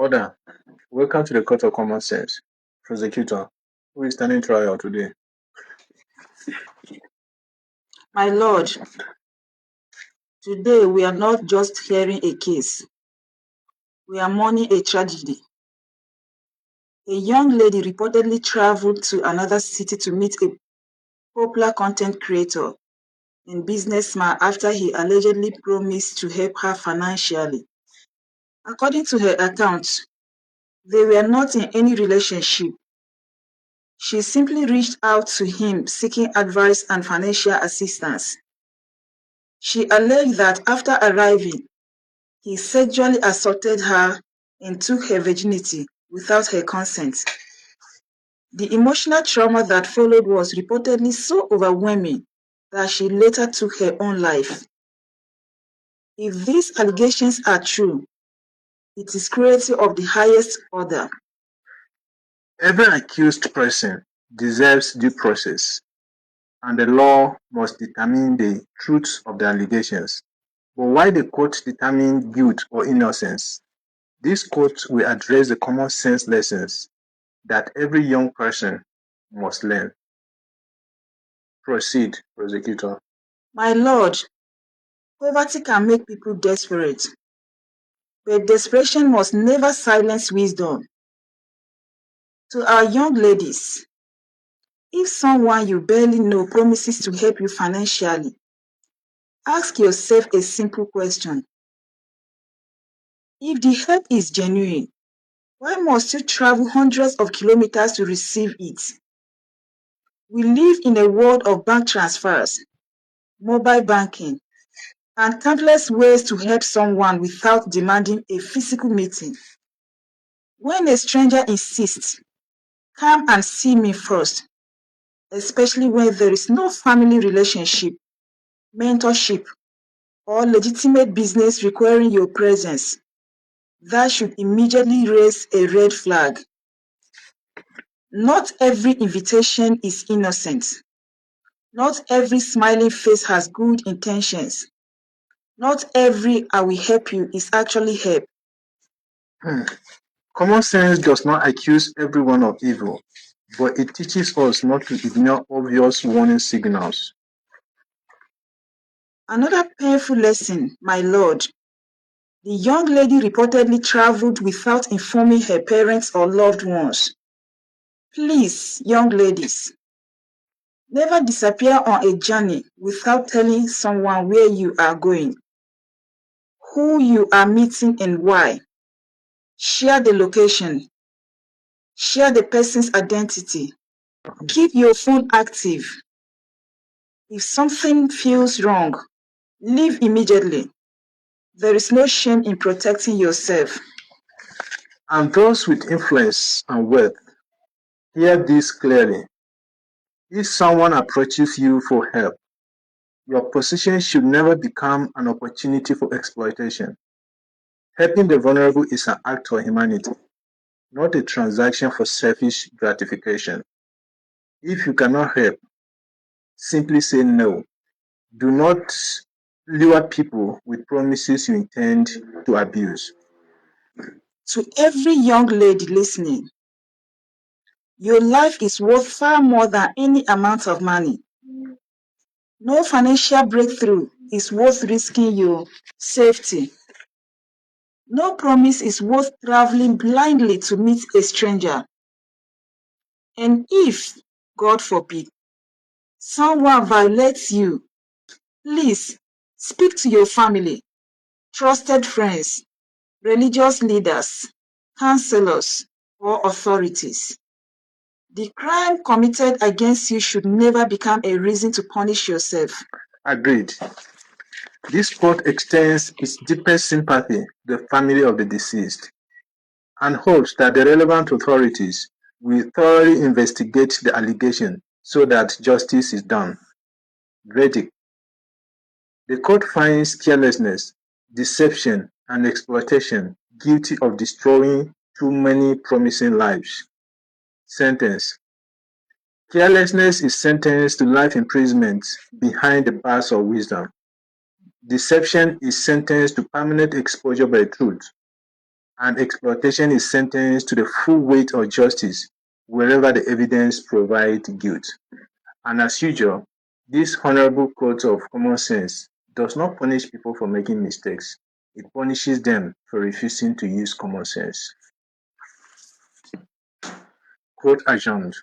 Order. Welcome to the Court of Common Sense. Prosecutor, who is standing trial today? My lord, today we are not just hearing a case. We are mourning a tragedy. A young lady reportedly traveled to another city to meet a popular content creator and businessman after he allegedly promised to help her financially. According to her account, they were not in any relationship. She simply reached out to him seeking advice and financial assistance. She alleged that after arriving, he sexually assaulted her and took her virginity without her consent. The emotional trauma that followed was reportedly so overwhelming that she later took her own life. If these allegations are true, it is cruelty of the highest order. Every accused person deserves due process, and the law must determine the truth of the allegations. But why the court determine guilt or innocence? This court will address the common sense lessons that every young person must learn. Proceed, prosecutor. My lord, poverty can make people desperate, but desperation must never silence wisdom. To our young ladies, if someone you barely know promises to help you financially, ask yourself a simple question. If the help is genuine, why must you travel hundreds of kilometers to receive it? We live in a world of bank transfers, mobile banking, and countless ways to help someone without demanding a physical meeting. When a stranger insists, come and see me first, especially when there is no family relationship, mentorship, or legitimate business requiring your presence, that should immediately raise a red flag. Not every invitation is innocent. Not every smiling face has good intentions. Not every "I will help you" is actually help. Common sense does not accuse everyone of evil, but it teaches us not to ignore obvious warning signals. Another painful lesson, my lord. The young lady reportedly traveled without informing her parents or loved ones. Please, young ladies, never disappear on a journey without telling someone where you are going, who you are meeting and why. Share the location. Share the person's identity. Keep your phone active. If something feels wrong, leave immediately. There is no shame in protecting yourself. And those with influence and wealth, hear this clearly. If someone approaches you for help, your position should never become an opportunity for exploitation. Helping the vulnerable is an act of humanity, not a transaction for selfish gratification. If you cannot help, simply say no. Do not lure people with promises you intend to abuse. To every young lady listening, your life is worth far more than any amount of money. No financial breakthrough is worth risking your safety. No promise is worth traveling blindly to meet a stranger. And if, God forbid, someone violates you, please speak to your family, trusted friends, religious leaders, counselors, or authorities. The crime committed against you should never become a reason to punish yourself. Agreed. This court extends its deepest sympathy to the family of the deceased and hopes that the relevant authorities will thoroughly investigate the allegation so that justice is done. Verdict. The court finds carelessness, deception, and exploitation guilty of destroying too many promising lives. Sentence. Carelessness is sentenced to life imprisonment behind the bars of wisdom. Deception is sentenced to permanent exposure by truth. and exploitation is sentenced to the full weight of justice wherever the evidence provides guilt. And as usual, this honorable court of common sense does not punish people for making mistakes. It punishes them for refusing to use common sense. Court adjourned.